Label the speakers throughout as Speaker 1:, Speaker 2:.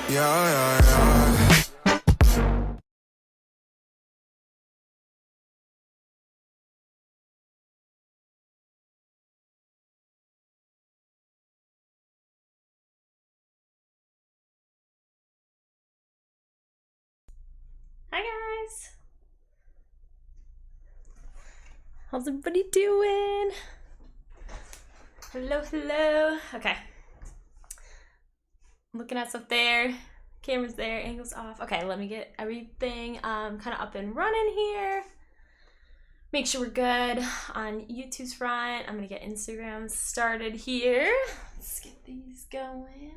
Speaker 1: Yeah, yeah, yeah.
Speaker 2: Hi guys! How's everybody doing? Hello, hello. Okay. I'm looking at stuff there. Camera's there, angles off. Okay, let me get everything kind of up and running here. Make sure we're good on YouTube's front. I'm gonna get Instagram started here. Let's get these going.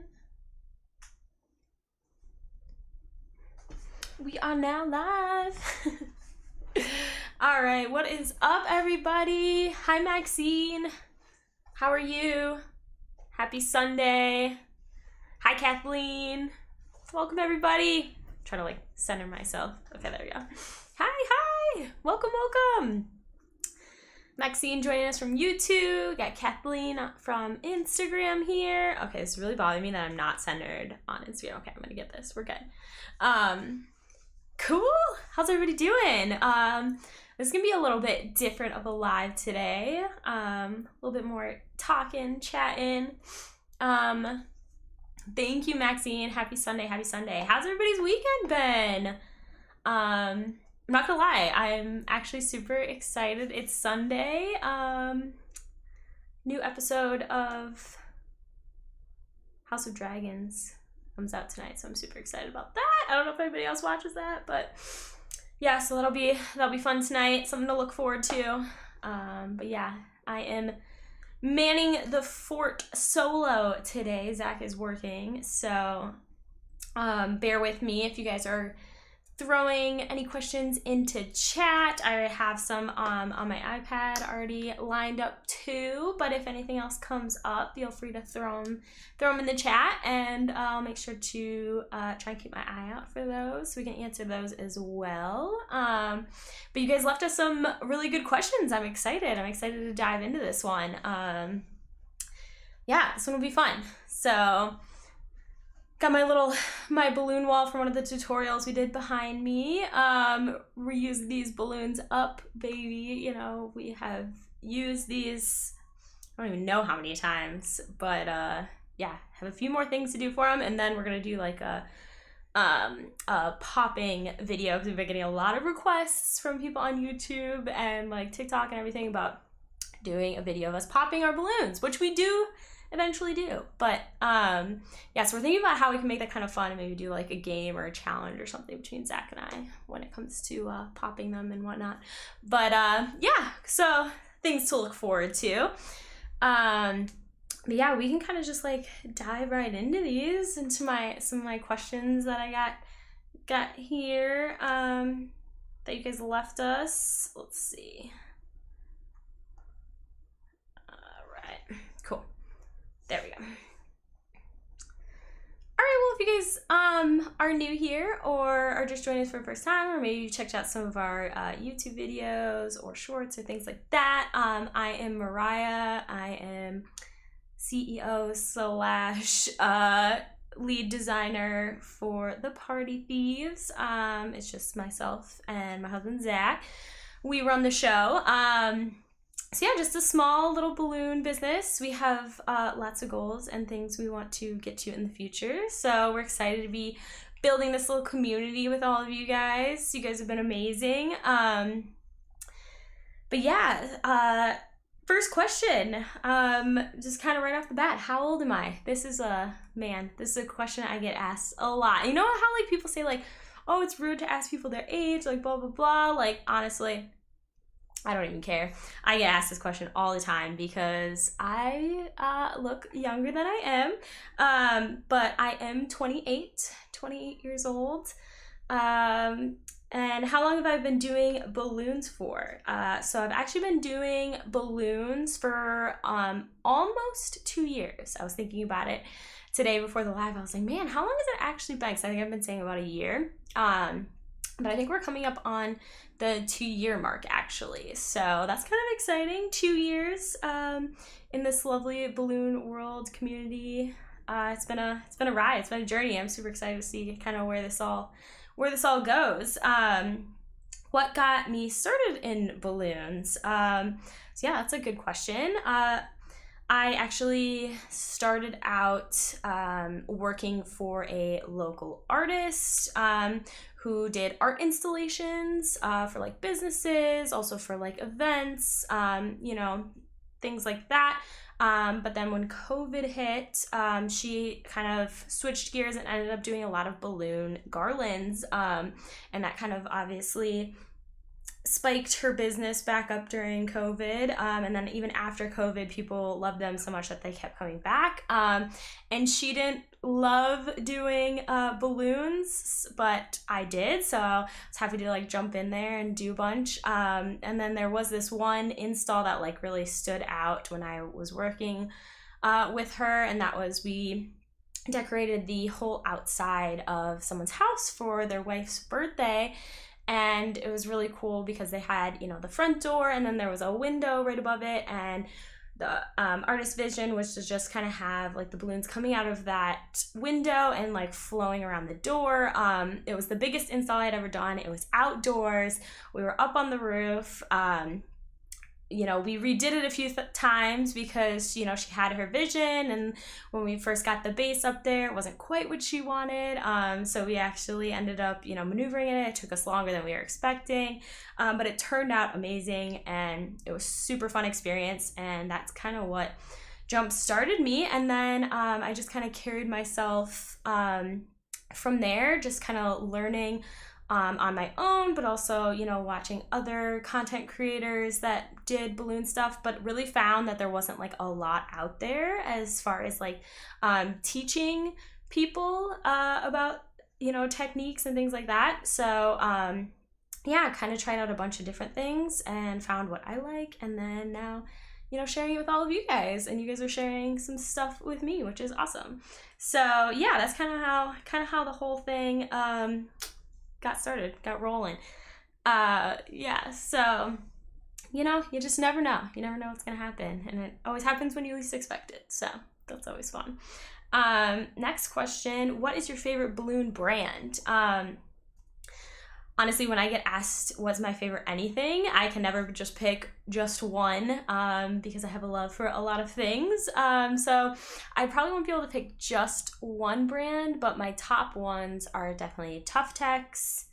Speaker 2: We are now live. All right, what is up, everybody? Hi, Maxine. How are you? Happy Sunday. Hi, Kathleen. Welcome, everybody. I'm trying to like center myself. Okay, there we go. Hi. Welcome. Maxine joining us from YouTube. Got Kathleen from Instagram here. Okay, it's really bothering me that I'm not centered on Instagram. Okay, I'm gonna get this. We're good. Cool. How's everybody doing? This is gonna be a little bit different of a live today. A little bit more talking, chatting. Thank you, Maxine. Happy Sunday. How's everybody's weekend been? I'm not gonna lie, I'm actually super excited. It's Sunday. New episode of House of Dragons comes out tonight, so I'm super excited about that. I don't know if anybody else watches that, but yeah, so that'll be fun tonight. Something to look forward to. But yeah, I am manning the fort solo today. Zach is working, so bear with me if you guys are throwing any questions into chat. I have some on my iPad already lined up too, but if anything else comes up, feel free to throw them in the chat, and I'll make sure to try and keep my eye out for those so we can answer those as well. But you guys left us some really good questions. I'm excited to dive into this one. Yeah, this one will be fun. So got my balloon wall from one of the tutorials we did behind me. Reuse these balloons up, baby. You know, we have used these, I don't even know how many times, but yeah, have a few more things to do for them, and then we're gonna do like a popping video, because we've been getting a lot of requests from people on YouTube and like TikTok and everything about doing a video of us popping our balloons, which we do eventually do. But yeah, so we're thinking about how we can make that kind of fun and maybe do like a game or a challenge or something between Zach and I when it comes to popping them and whatnot. But yeah, so things to look forward to. But yeah, we can kind of just like dive right into these, into some of my questions that I got here that you guys left us. Let's see. All right, cool. There we go. All right, well, if you guys are new here or are just joining us for the first time, or maybe you checked out some of our YouTube videos or shorts or things like that, I am Mariah. I am CEO / lead designer for the Party Thieves. It's just myself and my husband, Zach. We run the show. So yeah, just a small little balloon business. We have lots of goals and things we want to get to in the future. So we're excited to be building this little community with all of you guys. You guys have been amazing. But yeah, first question, just kind of right off the bat, how old am I? This is a question I get asked a lot. You know how like people say like, oh, it's rude to ask people their age, like blah, blah, blah. Like honestly, I don't even care. I get asked this question all the time because I look younger than I am, but I am 28 years old. And how long have I been doing balloons for? So I've actually been doing balloons for almost 2 years. I was thinking about it today before the live. I was like, man, how long has it actually been? Because I think I've been saying about a year. But I think we're coming up on the 2-year mark, actually. So that's kind of exciting. 2 years in this lovely balloon world community. it's been a ride. It's been a journey. I'm super excited to see kind of where this all goes. What got me started in balloons? So yeah, that's a good question. I actually started out working for a local artist who did art installations for like businesses, also for like events, you know, things like that. But then when COVID hit, she kind of switched gears and ended up doing a lot of balloon garlands. And that kind of obviously spiked her business back up during COVID. And then even after COVID, people loved them so much that they kept coming back. And she didn't love doing balloons, but I did. So I was happy to like jump in there and do a bunch. And then there was this one install that like really stood out when I was working with her. And that was we decorated the whole outside of someone's house for their wife's birthday. And it was really cool because they had, you know, the front door and then there was a window right above it. And the artist's vision was to just kind of have like the balloons coming out of that window and like flowing around the door. It was the biggest install I'd ever done. It was outdoors. We were up on the roof. You know, we redid it a few times because, you know, she had her vision, and when we first got the base up there, it wasn't quite what she wanted. So we actually ended up, you know, maneuvering it. It took us longer than we were expecting, but it turned out amazing, and it was super fun experience, and that's kind of what jump started me. And then I just kind of carried myself from there, just kind of learning on my own, but also, you know, watching other content creators that did balloon stuff, but really found that there wasn't like a lot out there as far as like teaching people about, you know, techniques and things like that. So yeah, kind of tried out a bunch of different things and found what I like, and then now, you know, sharing it with all of you guys, and you guys are sharing some stuff with me, which is awesome. So yeah, that's kind of how the whole thing got rolling. Yeah, so, you know, you just never know. You never know what's gonna happen, and it always happens when you least expect it, so that's always fun. Next question, what is your favorite balloon brand? Honestly, when I get asked what's my favorite anything, I can never just pick just one because I have a love for a lot of things. So I probably won't be able to pick just one brand, but my top ones are definitely Tuftex,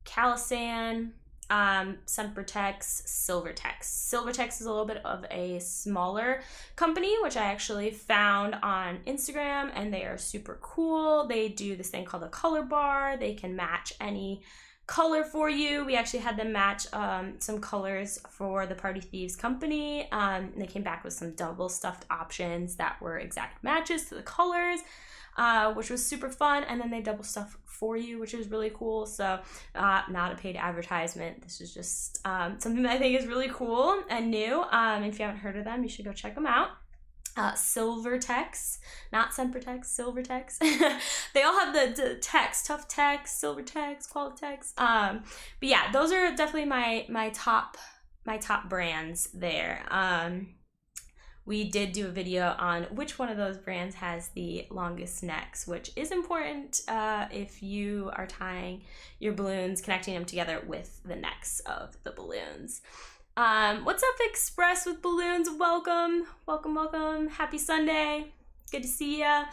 Speaker 2: Calisan, Sempertex, Silvertex. Silvertex is a little bit of a smaller company, which I actually found on Instagram, and they are super cool. They do this thing called a color bar. They can match any color for you. We actually had them match some colors for the Party Thieves company. And they came back with some double stuffed options that were exact matches to the colors, which was super fun. And then they double stuff for you, which is really cool. So not a paid advertisement. This is just something that I think is really cool and new. If you haven't heard of them, you should go check them out. Silvertex, not Sempertex, Silvertex. They all have the text, Tuftex, Silvertex, Qualitex. But yeah, those are definitely my top brands there. We did do a video on which one of those brands has the longest necks, which is important if you are tying your balloons, connecting them together with the necks of the balloons. What's up, Express with Balloons? Welcome. Happy Sunday. Good to see ya.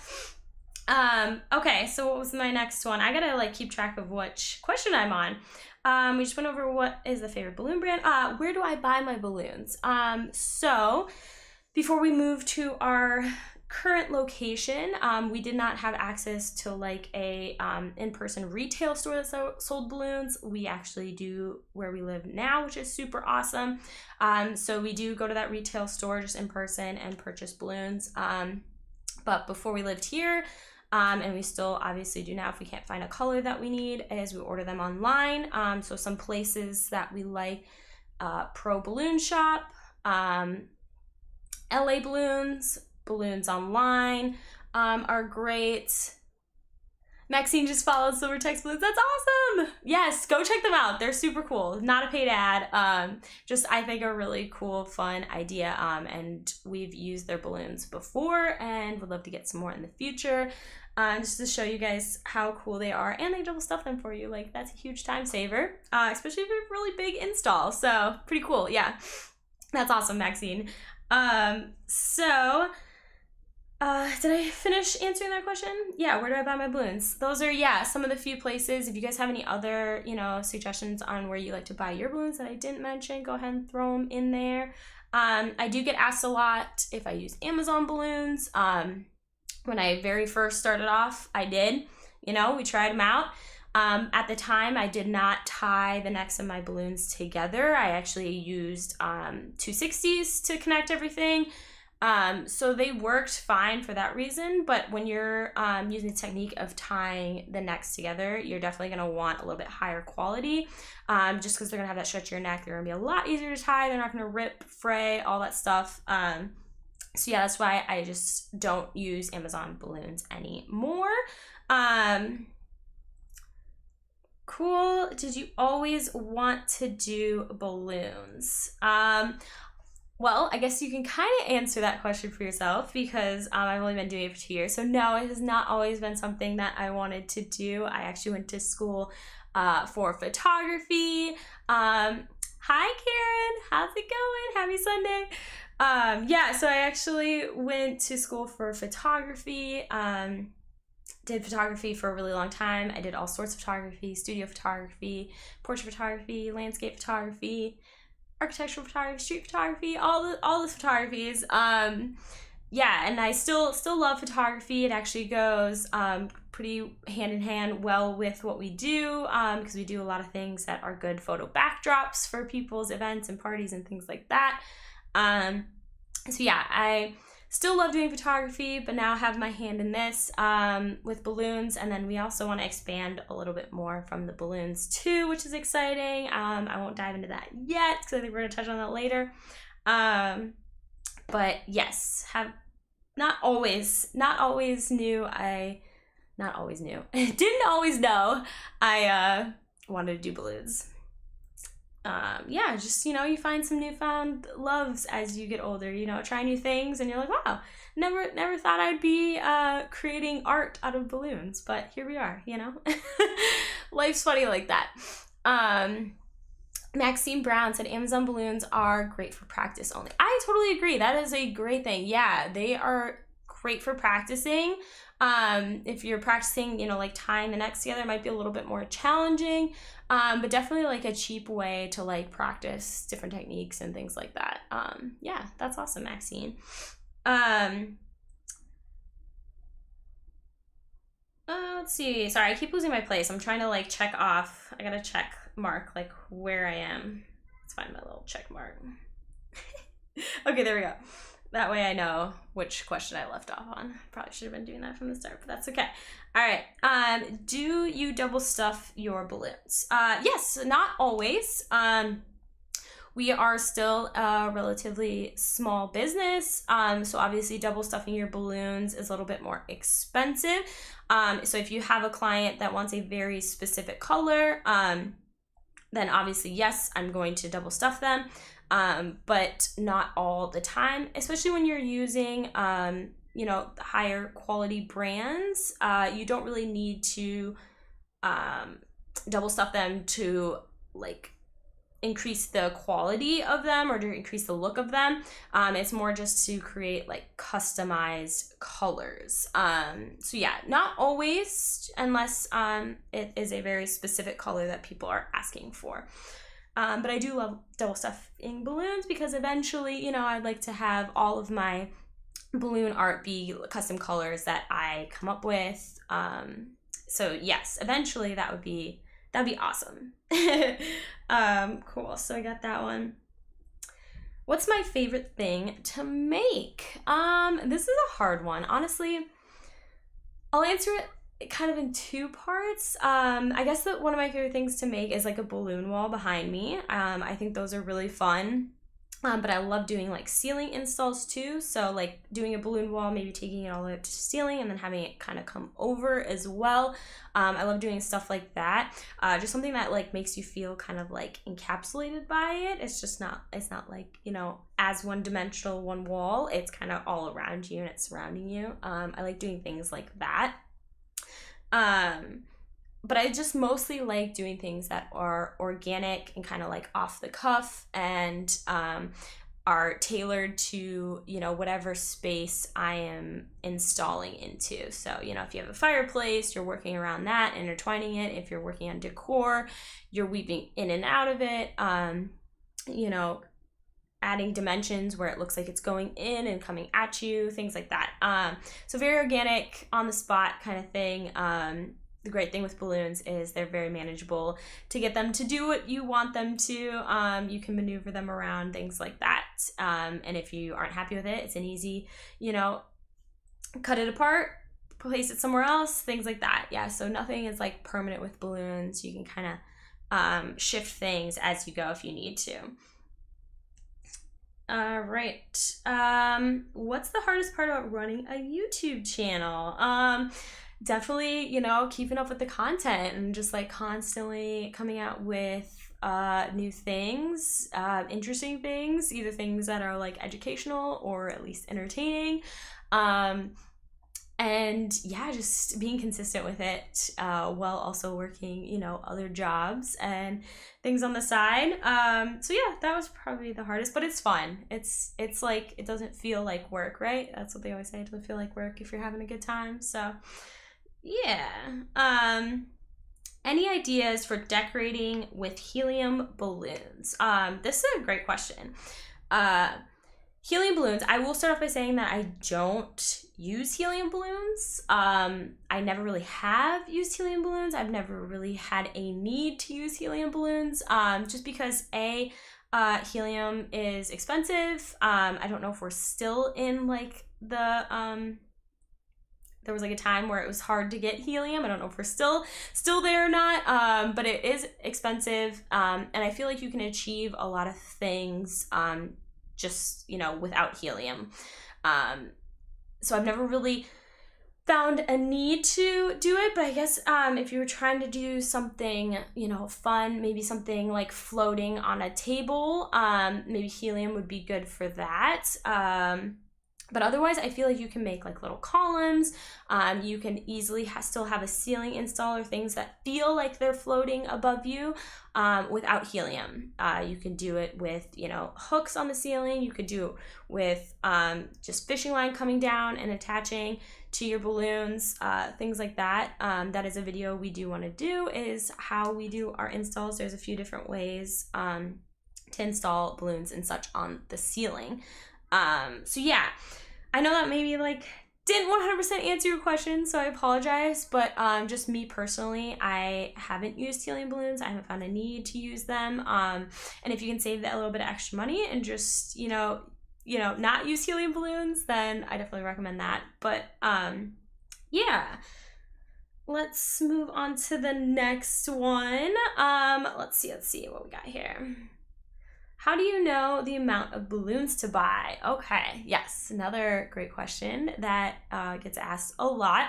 Speaker 2: Okay, so what was my next one? I gotta like keep track of which question I'm on. We just went over what is the favorite balloon brand. Where do I buy my balloons? So before we moved to our current location, we did not have access to like a in-person retail store that sold balloons. We actually do where we live now, which is super awesome. So we do go to that retail store just in person and purchase balloons. But before we lived here, and we still obviously do now if we can't find a color that we need, is we order them online. So some places that we like, Pro Balloon Shop, LA Balloons, Balloons Online are great. Maxine just followed Silver Text Balloons. That's awesome. Yes, go check them out. They're super cool. Not a paid ad. Just I think a really cool, fun idea. And we've used their balloons before and would love to get some more in the future. Just to show you guys how cool they are, and they double stuff them for you. Like, that's a huge time saver, especially if you have a really big install. So pretty cool. Yeah, that's awesome, Maxine. Did I finish answering that question? Yeah, where do I buy my balloons? Those are, yeah, some of the few places. If you guys have any other, suggestions on where you like to buy your balloons that I didn't mention, go ahead and throw them in there. I do get asked a lot if I use Amazon balloons. When I very first started off, I did. We tried them out. At the time, I did not tie the necks of my balloons together. I actually used 260s to connect everything. So they worked fine for that reason, but when you're using the technique of tying the necks together, you're definitely going to want a little bit higher quality, just because they're going to have that stretch of your neck. They're going to be a lot easier to tie. They're not going to rip, fray, all that stuff. So yeah, that's why I just don't use Amazon balloons anymore. Cool. Did you always want to do balloons? Well, I guess you can kind of answer that question for yourself, because I've only been doing it for 2 years. So no, it has not always been something that I wanted to do. I actually went to school for photography. Hi, Karen. How's it going? Happy Sunday. Yeah, so I actually went to school for photography. Did photography for a really long time. I did all sorts of photography, studio photography, portrait photography, landscape photography, architectural photography, street photography, all the photographies. Yeah, and I still love photography. It actually goes pretty hand in hand well with what we do, because we do a lot of things that are good photo backdrops for people's events and parties and things like that. So yeah, I still love doing photography, but now have my hand in this with balloons, and then we also want to expand a little bit more from the balloons too, which is exciting. I won't dive into that yet because I think we're going to touch on that later. But yes, didn't always know I wanted to do balloons. Yeah, just, you find some newfound loves as you get older, try new things, and you're like, wow, never thought I'd be creating art out of balloons, but here we are, Life's funny like that. Maxine Brown said Amazon balloons are great for practice only. I totally agree. That is a great thing. Yeah, they are great for practicing. If you're practicing, like tying the necks together, it might be a little bit more challenging, but definitely like a cheap way to like practice different techniques and things like that. Yeah, that's awesome, Maxine. Let's see. Sorry, I keep losing my place. I'm trying to like check off. I gotta check mark like where I am. Let's find my little check mark. Okay, there we go. That way I know which question I left off on. Probably should have been doing that from the start, but that's okay. All right. Do you double stuff your balloons? Yes, not always. We are still a relatively small business, so obviously double stuffing your balloons is a little bit more expensive. So if you have a client that wants a very specific color, then obviously, yes, I'm going to double stuff them. But not all the time, especially when you're using, higher quality brands. You don't really need to double stuff them to like increase the quality of them or to increase the look of them. It's more just to create like customized colors. So yeah, not always, unless it is a very specific color that people are asking for. But I do love double stuffing balloons because eventually, I'd like to have all of my balloon art be custom colors that I come up with. So yes, eventually that'd be awesome. Cool. So I got that one. What's my favorite thing to make? This is a hard one. Honestly, I'll answer it kind of in two parts. I guess that one of my favorite things to make is like a balloon wall behind me. I think those are really fun. But I love doing like ceiling installs too. So like doing a balloon wall, maybe taking it all the way up to ceiling and then having it kind of come over as well. I love doing stuff like that. Just something that like makes you feel kind of like encapsulated by it. It's not like, you know, as one dimensional, one wall. It's kind of all around you and it's surrounding you. I like doing things like that. But I just mostly like doing things that are organic and kind of like off the cuff and are tailored to, you know, whatever space I am installing into. So, you know, if you have a fireplace, you're working around that, intertwining it. If you're working on decor, you're weaving in and out of it, you know, adding dimensions where it looks like it's going in and coming at you, things like that. So very organic, on the spot kind of thing. The great thing with balloons is they're very manageable to get them to do what you want them to. You can maneuver them around, things like that. And if you aren't happy with it, it's an easy, you know, cut it apart, place it somewhere else, things like that. Yeah, so nothing is like permanent with balloons. You can kind of shift things as you go if you need to. All right. What's the hardest part about running a YouTube channel? Definitely, you know, keeping up with the content and just like constantly coming out with new things, interesting things, either things that are like educational or at least entertaining. And yeah, just being consistent with it while also working, you know, other jobs and things on the side. So yeah, that was probably the hardest, but it's fun. It's like, it doesn't feel like work, right? That's what they always say, it doesn't feel like work if you're having a good time. So yeah. Any ideas for decorating with helium balloons? This is a great question. Helium balloons, I will start off by saying that I don't use helium balloons. I never really have used helium balloons. I've never really had a need to use helium balloons, just because helium is expensive. I don't know if we're still in like the there was like a time where it was hard to get helium. I don't know if we're still there or not, but it is expensive. And I feel like you can achieve a lot of things just, you know, without helium. So I've never really found a need to do it, but I guess if you were trying to do something, you know, fun, maybe something like floating on a table, maybe helium would be good for that. But otherwise, I feel like you can make like little columns. You can easily still have a ceiling install or things that feel like they're floating above you without helium. You can do it with, you know, hooks on the ceiling. You could do it with just fishing line coming down and attaching to your balloons, things like that. That is a video we do want to do, is how we do our installs. There's a few different ways to install balloons and such on the ceiling. So yeah, I know that maybe like didn't 100% answer your question, so I apologize, but just me personally, I haven't used helium balloons. I haven't found a need to use them. And if you can save that little bit of extra money and just, you know, not use helium balloons, then I definitely recommend that. But yeah. Let's move on to the next one. Let's see what we got here. How do you know the amount of balloons to buy? Okay, yes, another great question that gets asked a lot.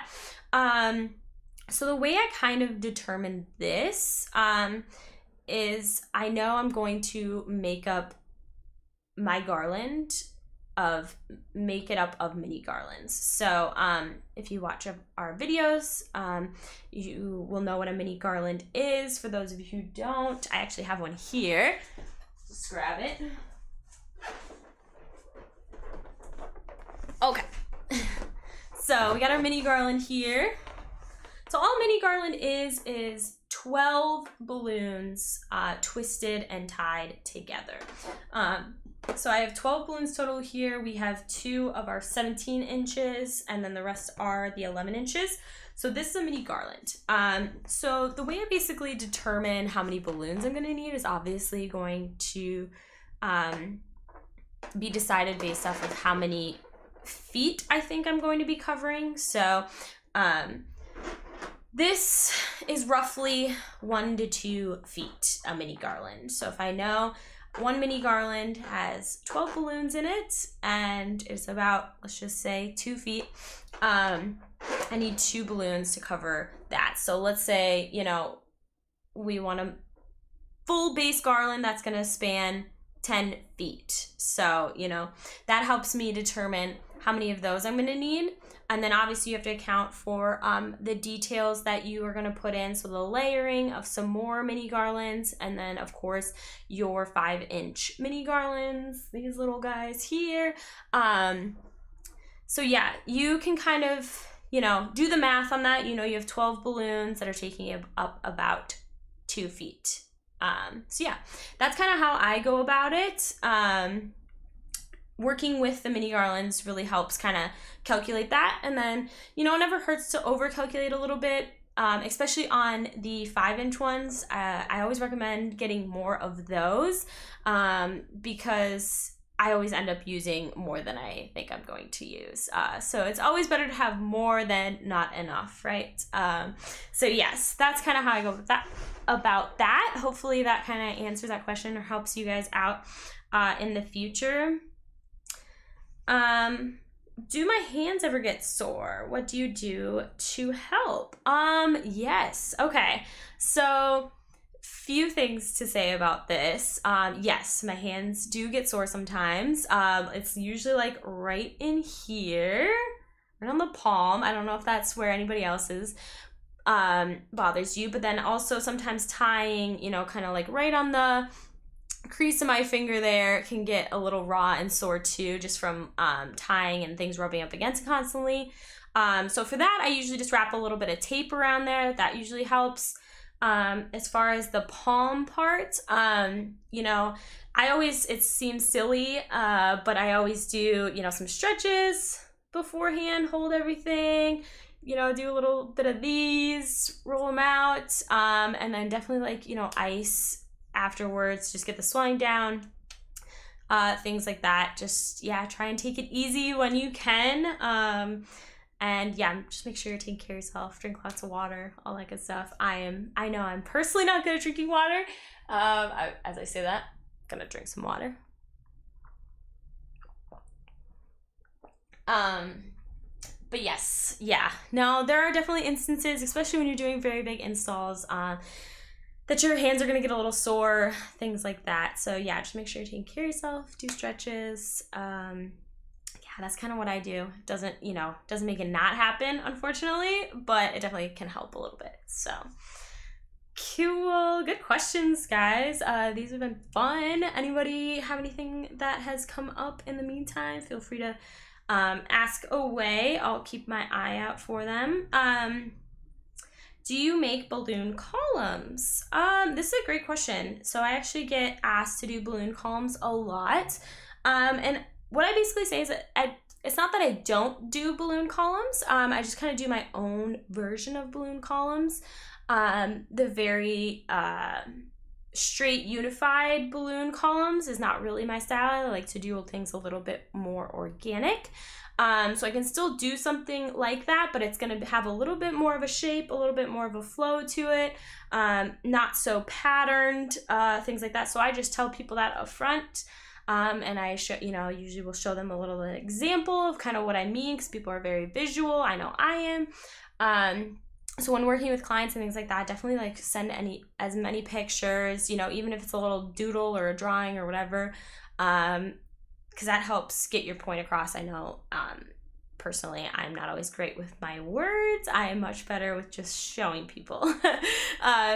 Speaker 2: So the way I kind of determine this is I know I'm going to make it up of mini garlands. So if you watch our videos, you will know what a mini garland is. For those of you who don't, I actually have one here. Just grab it. Okay. So we got our mini garland here. So all a mini garland is 12 balloons twisted and tied together. So I have 12 balloons total here. We have 2 of our 17 inches, and then the rest are the 11 inches. So this is a mini garland. So the way I basically determine how many balloons I'm gonna need is obviously going to be decided based off of how many feet I think I'm going to be covering. So this is roughly 1 to 2 feet, a mini garland. So if I know one mini garland has 12 balloons in it, and it's about, let's just say, 2 feet. I need 2 balloons to cover that. So let's say, you know, we want a full base garland that's going to span 10 feet. So, you know, that helps me determine how many of those I'm going to need. And then obviously you have to account for the details that you are going to put in. So the layering of some more mini garlands, and then of course your 5-inch mini garlands, these little guys here. So yeah, you can kind of, you know, do the math on that. You know, you have 12 balloons that are taking up about 2 feet. So yeah, that's kind of how I go about it. Working with the mini garlands really helps kind of calculate that. And then, you know, it never hurts to over calculate a little bit, especially on the 5-inch ones. I always recommend getting more of those because I always end up using more than I think I'm going to use. So it's always better to have more than not enough, right? So yes, that's kind of how I go with that. About that. Hopefully that kind of answers that question or helps you guys out in the future. Do my hands ever get sore? What do you do to help? Yes. Okay. So few things to say about this. Yes, my hands do get sore sometimes. It's usually like right in here, right on the palm. I don't know if that's where anybody else's bothers you, but then also sometimes tying, you know, kind of like right on the crease of my finger there can get a little raw and sore too, just from tying and things rubbing up against it constantly. So for that, I usually just wrap a little bit of tape around there. That usually helps. As far as the palm part, you know, it seems silly, but I always do, you know, some stretches beforehand, hold everything, you know, do a little bit of these, roll them out, and then definitely like, you know, ice afterwards, just get the swelling down, things like that. Just, yeah, try and take it easy when you can. And yeah, just make sure you're taking care of yourself, drink lots of water, all that good stuff. I know I'm personally not good at drinking water. As I say that, I'm gonna drink some water. But yes, yeah. Now there are definitely instances, especially when you're doing very big installs, that your hands are gonna get a little sore, things like that. So yeah, just make sure you're taking care of yourself, do stretches. Yeah, that's kind of what I do. Doesn't make it not happen, unfortunately, but it definitely can help a little bit. So cool, good questions, guys. These have been fun. Anybody have anything that has come up in the meantime? Feel free to ask away. I'll keep my eye out for them. Do you make balloon columns? This is a great question. So I actually get asked to do balloon columns a lot. And what I basically say is that it's not that I don't do balloon columns. I just kind of do my own version of balloon columns. The very straight unified balloon columns is not really my style. I like to do things a little bit more organic. So I can still do something like that, but it's going to have a little bit more of a shape, a little bit more of a flow to it, not so patterned, things like that. So I just tell people that up front. And I usually will show them a little example of kind of what I mean, because people are very visual. I know I am. So when working with clients and things like that, definitely like send as many pictures, you know, even if it's a little doodle or a drawing or whatever, because that helps get your point across. I know, personally, I'm not always great with my words. I am much better with just showing people.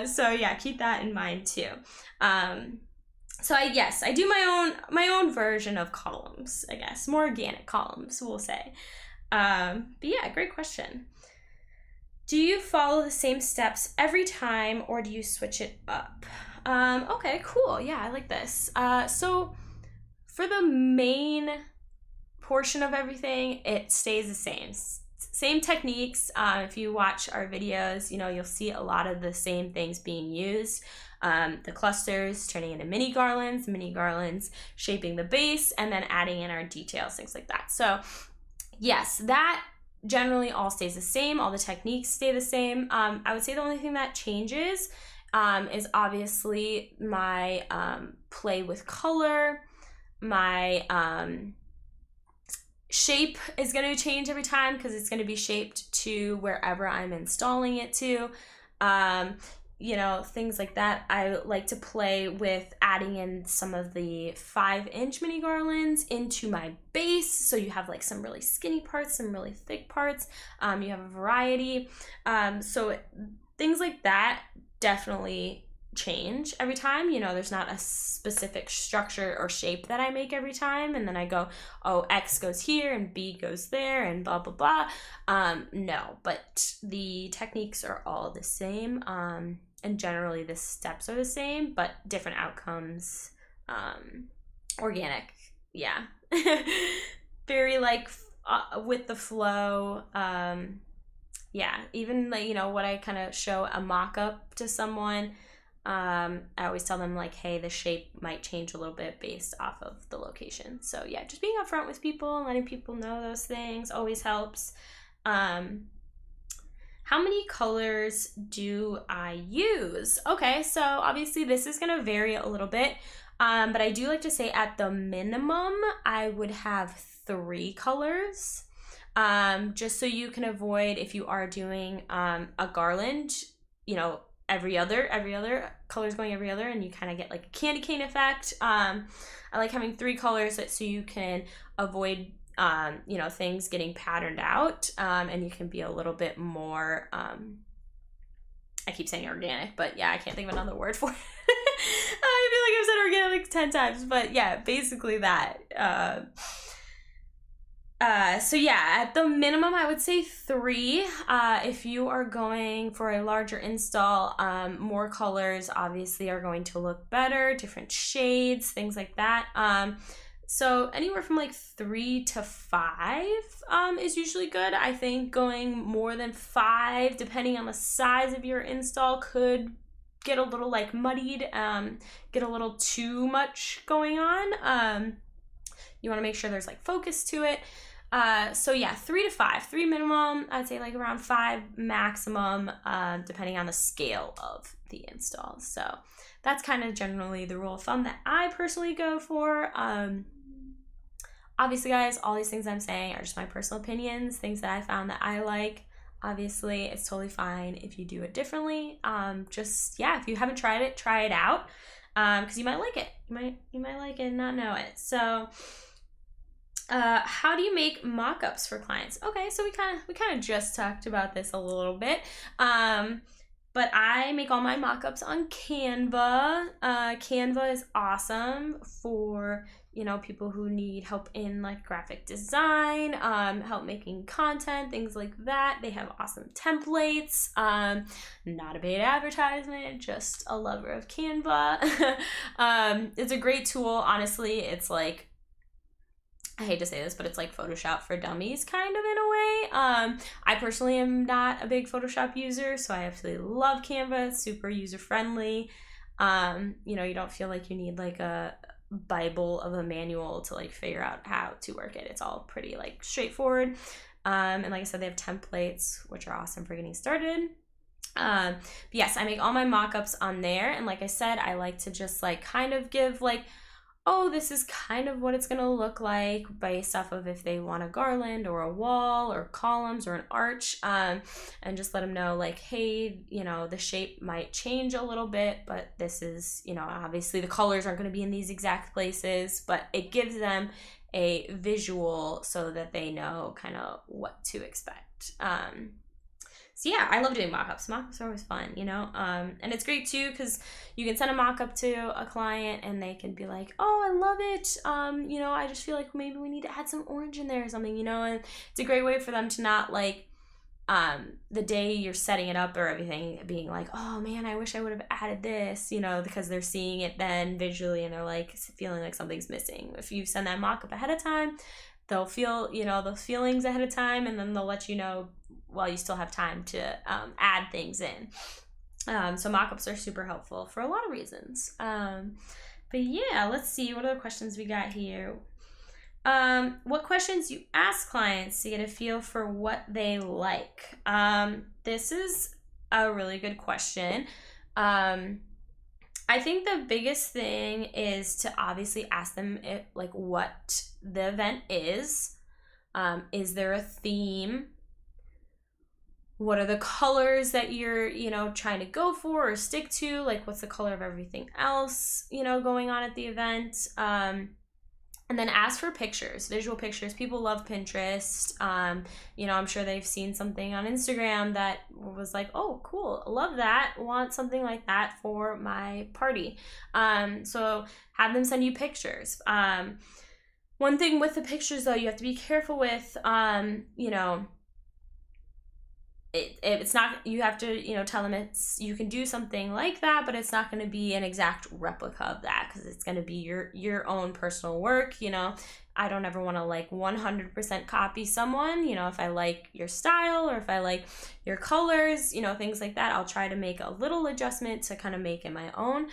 Speaker 2: So yeah, keep that in mind too. So I do my own version of columns, I guess, more organic columns, we'll say. But yeah, great question. Do you follow the same steps every time, or do you switch it up? Okay, cool. Yeah, I like this. So for the main portion of everything, it stays the same. Same techniques. If you watch our videos, you know, you'll see a lot of the same things being used. The clusters turning into mini garlands shaping the base, and then adding in our details, things like that. So yes, that generally all stays the same. All the techniques stay the same. I would say the only thing that changes is obviously my play with color. My shape is going to change every time because it's going to be shaped to wherever I'm installing it to. You know, things like that. I like to play with adding in some of the 5-inch mini garlands into my base. So you have like some really skinny parts, some really thick parts. You have a variety. So things like that definitely change every time. You know, there's not a specific structure or shape that I make every time and then I go, oh, X goes here and B goes there and blah blah blah. No, but the techniques are all the same, and generally the steps are the same but different outcomes. Organic, yeah. Very like with the flow. Yeah, even like, you know, what I kind of show a mock-up to someone, I always tell them like, hey, the shape might change a little bit based off of the location. So yeah, just being upfront with people and letting people know those things always helps. How many colors do I use? Okay, so obviously this is gonna vary a little bit, but I do like to say at the minimum I would have 3 colors, just so you can avoid, if you are doing a garland, you know, every other colors going every other, and you kind of get like a candy cane effect. I like having 3 colors so you can avoid you know, things getting patterned out, and you can be a little bit more I keep saying organic, but yeah, I can't think of another word for it. I feel like I've said organic like 10 times, but yeah, basically that. So yeah, at the minimum, I would say 3. If you are going for a larger install, more colors obviously are going to look better, different shades, things like that. So anywhere from like 3 to 5 is usually good. I think going more than 5, depending on the size of your install, could get a little like muddied, get a little too much going on. You want to make sure there's like focus to it. So yeah, 3 to 5, 3 minimum. I'd say like around 5 maximum, depending on the scale of the install. So that's kind of generally the rule of thumb that I personally go for. Obviously, guys, all these things I'm saying are just my personal opinions, things that I found that I like. Obviously, it's totally fine if you do it differently. Just, yeah, if you haven't tried it, try it out, because you might like it. You might like it and not know it. So how do you make mock-ups for clients? Okay, so we kind of just talked about this a little bit. But I make all my mock-ups on Canva. Canva is awesome for, you know, people who need help in like graphic design, help making content, things like that. They have awesome templates. Not a paid advertisement, just a lover of Canva. It's a great tool, honestly. It's like, I hate to say this, but it's like Photoshop for dummies kind of in a way. I personally am not a big Photoshop user, so I absolutely love Canva. It's super user-friendly. You know, you don't feel like you need like a Bible of a manual to like figure out how to work it. It's all pretty like straightforward. And like I said, they have templates, which are awesome for getting started. But yes, I make all my mock-ups on there. And like I said, I like to just like kind of give like, oh, this is kind of what it's going to look like based off of if they want a garland or a wall or columns or an arch, and just let them know like, hey, you know, the shape might change a little bit, but this is, you know, obviously the colors aren't going to be in these exact places, but it gives them a visual so that they know kind of what to expect. So yeah, I love doing mock-ups. Mock-ups are always fun, you know? And it's great too because you can send a mock-up to a client and they can be like, oh, I love it. You know, I just feel like maybe we need to add some orange in there or something, you know? And it's a great way for them to not like, the day you're setting it up or everything being like, oh man, I wish I would have added this, you know, because they're seeing it then visually and they're like feeling like something's missing. If you send that mock-up ahead of time, they'll feel, you know, those feelings ahead of time, and then they'll let you know while you still have time to add things in. So mock-ups are super helpful for a lot of reasons. But yeah, let's see what other questions we got here. What questions you ask clients to get a feel for what they like? This is a really good question. I think the biggest thing is to obviously ask them what the event is. Is there a theme? What are the colors that you're, trying to go for or stick to? Like, what's the color of everything else, going on at the event? And then ask for pictures, visual pictures. People love Pinterest. I'm sure they've seen something on Instagram that was like, oh, cool, love that. Want something like that for my party. So have them send you pictures. One thing with the pictures, though, you have to be careful with, it's not, you have to, tell them you can do something like that, but it's not going to be an exact replica of that, because it's going to be your own personal work. I don't ever want to 100% copy someone. If I like your style or if I like your colors, things like that, I'll try to make a little adjustment to kind of make it my own.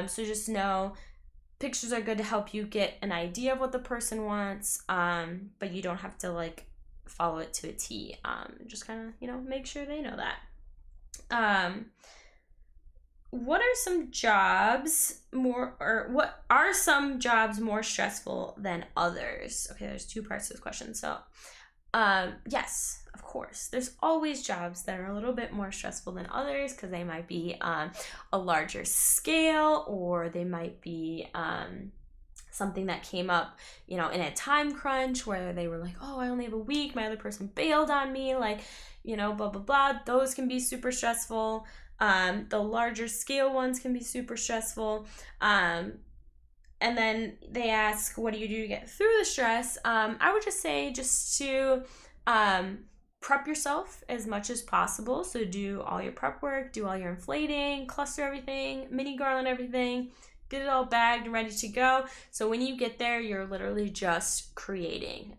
Speaker 2: So just know pictures are good to help you get an idea of what the person wants, but you don't have to follow it to a T. Just kind of, make sure they know that. What are some jobs what are some jobs more stressful than others? Okay, there's two parts to this question. So, yes, of course, there's always jobs that are a little bit more stressful than others, because they might be a larger scale, or they might be something that came up, in a time crunch where they were like, oh, I only have a week, my other person bailed on me, blah, blah, blah. Those can be super stressful. The larger scale ones can be super stressful. And then they ask, what do you do to get through the stress? I would just say just to prep yourself as much as possible. So do all your prep work, do all your inflating, cluster everything, mini garland everything, get it all bagged and ready to go. So when you get there, you're literally just creating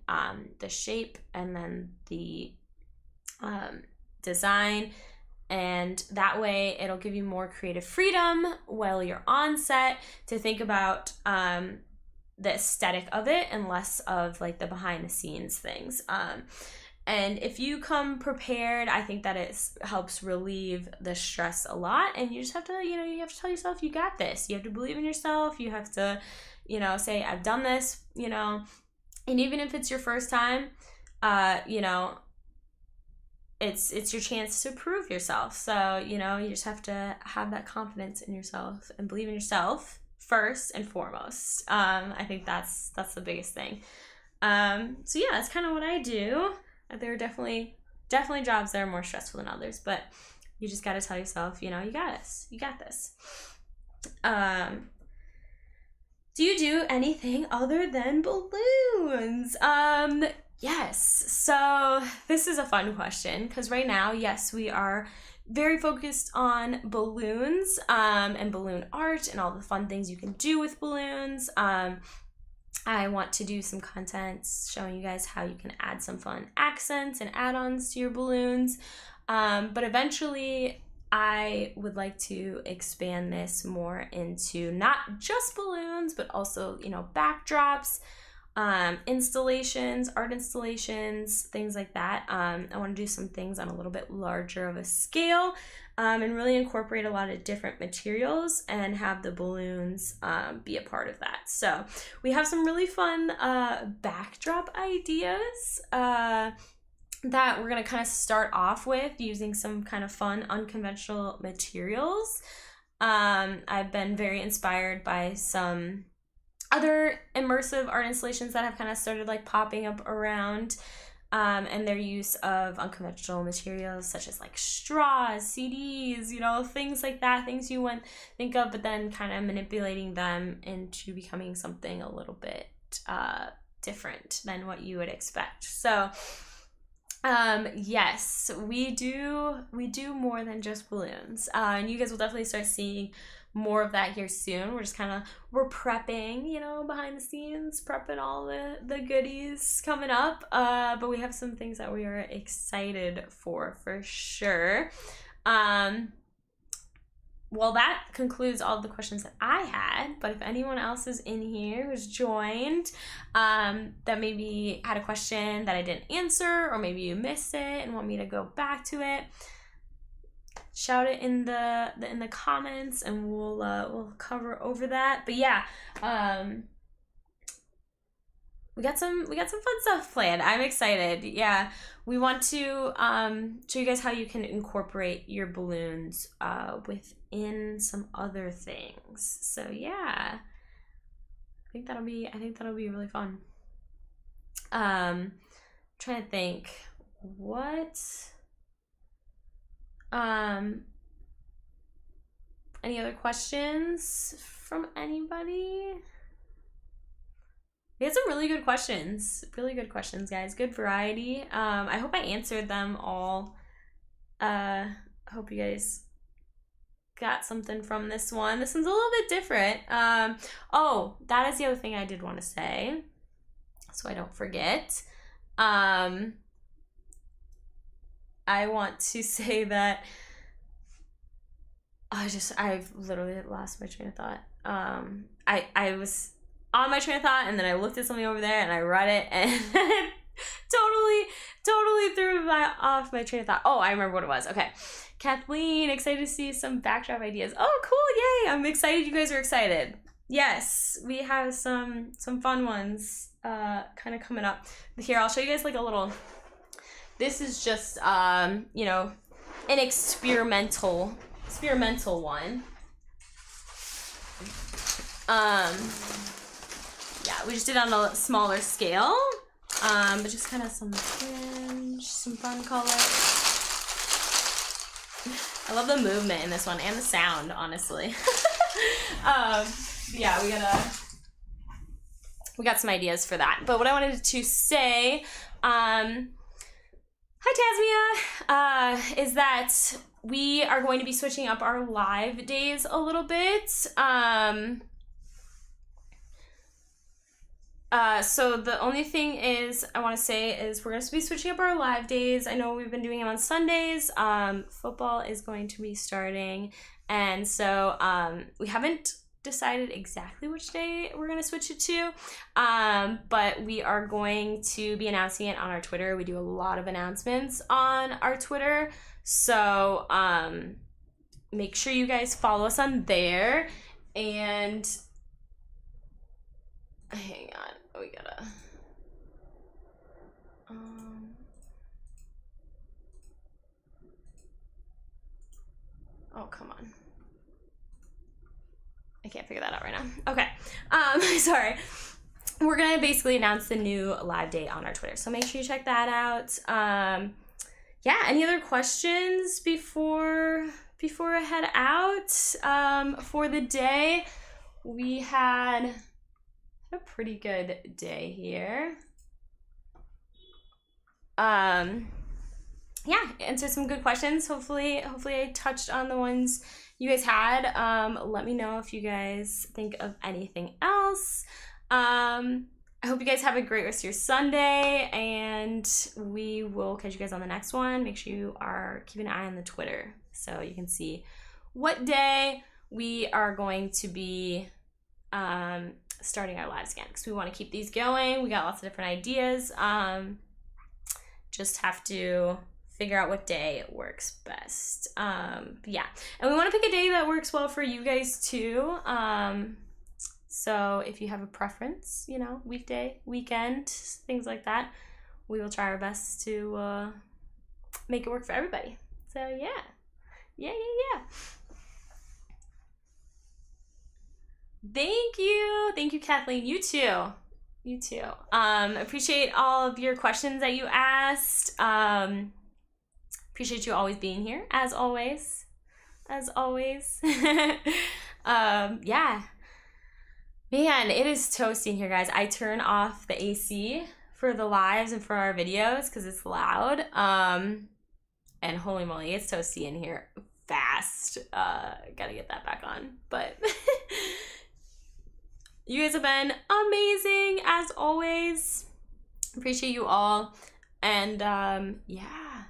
Speaker 2: the shape and then the design. And that way it'll give you more creative freedom while you're on set to think about the aesthetic of it and less of the behind the scenes things. And if you come prepared, I think that it helps relieve the stress a lot. And you just have to, you have to tell yourself you got this. You have to believe in yourself. You have to, say, I've done this, and even if it's your first time, it's your chance to prove yourself. So, you just have to have that confidence in yourself and believe in yourself first and foremost. I think that's the biggest thing. So yeah, that's kind of what I do. There are definitely jobs that are more stressful than others, but you just got to tell yourself, you got this. You got this. Do you do anything other than balloons? Yes. So this is a fun question, because right now, yes, we are very focused on balloons and balloon art and all the fun things you can do with balloons. I want to do some content showing you guys how you can add some fun accents and add-ons to your balloons. But eventually, I would like to expand this more into not just balloons, but also, backdrops, installations, art installations, things like that. I want to do some things on a little bit larger of a scale, and really incorporate a lot of different materials and have the balloons be a part of that. So we have some really fun backdrop ideas that we're going to kind of start off with using some kind of fun unconventional materials. I've been very inspired by some other immersive art installations that have kind of started popping up around, and their use of unconventional materials such as straws, CDs, things like that, things you wouldn't think of, but then kind of manipulating them into becoming something a little bit different than what you would expect. So yes, we do more than just balloons, and you guys will definitely start seeing more of that here soon. We're just we're prepping, behind the scenes, prepping all the goodies coming up, but we have some things that we are excited for sure. Well, that concludes all the questions that I had, but if anyone else is in here who's joined, that maybe had a question that I didn't answer, or maybe you missed it and want me to go back to it, shout it in the comments, and we'll cover over that. But yeah, we got some fun stuff planned. I'm excited. Yeah, we want to show you guys how you can incorporate your balloons within some other things. So yeah, I think that'll be really fun. Trying to think what any other questions from anybody? We had some really good questions, guys. Good variety. I hope I answered them all. I hope you guys got something from this one. This one's a little bit different. Oh, that is the other thing I did want to say, so I don't forget. I want to say that I've literally lost my train of thought. I was on my train of thought, and then I looked at something over there and I read it, and totally threw off my train of thought. Oh, I remember what it was. Okay. Kathleen, excited to see some backdrop ideas. Oh, cool. Yay. I'm excited you guys are excited. Yes, we have some fun ones kind of coming up. Here, I'll show you guys like a little, this is just, you know, an experimental one. Yeah, we just did it on a smaller scale, but just kind of some fringe, some fun colors. I love the movement in this one and the sound, honestly. Yeah, we got some ideas for that. But what I wanted to say, hi Tasmia, is that we are going to be switching up our live days a little bit. So the only thing is I want to say is we're going to be switching up our live days. I know we've been doing them on Sundays. Football is going to be starting, and so we haven't decided exactly which day we're going to switch it to, but we are going to be announcing it on our Twitter. We do a lot of announcements on our Twitter, so make sure you guys follow us on there. And hang on, we gotta oh, come on, I can't figure that out right now. Okay, sorry. We're gonna basically announce the new live date on our Twitter, so make sure you check that out. Yeah, any other questions before I head out for the day? We had a pretty good day here. Yeah, answered some good questions. Hopefully I touched on the ones you guys had. Let me know if you guys think of anything else. I hope you guys have a great rest of your Sunday, and we will catch you guys on the next one. Make sure you are keeping an eye on the Twitter so you can see what day we are going to be starting our lives again, because we want to keep these going. We got lots of different ideas. Just have to figure out what day works best. Yeah, and we want to pick a day that works well for you guys too. So if you have a preference, you know, weekday, weekend, things like that, we will try our best to make it work for everybody. So yeah. Thank you, Kathleen. You too. Appreciate all of your questions that you asked. Appreciate you always being here, as always. Yeah. Man, it is toasty in here, guys. I turn off the AC for the lives and for our videos because it's loud. And holy moly, it's toasty in here fast. Gotta get that back on. But you guys have been amazing as always. Appreciate you all. And yeah,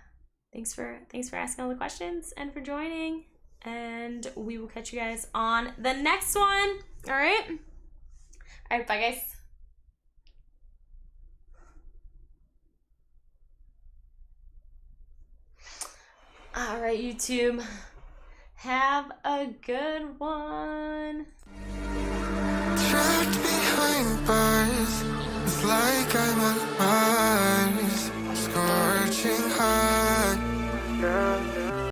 Speaker 2: thanks for asking all the questions and for joining. And we will catch you guys on the next one. All right, bye guys. All right, YouTube. Have a good one.
Speaker 1: Trapped behind bars, it's like I'm on Mars.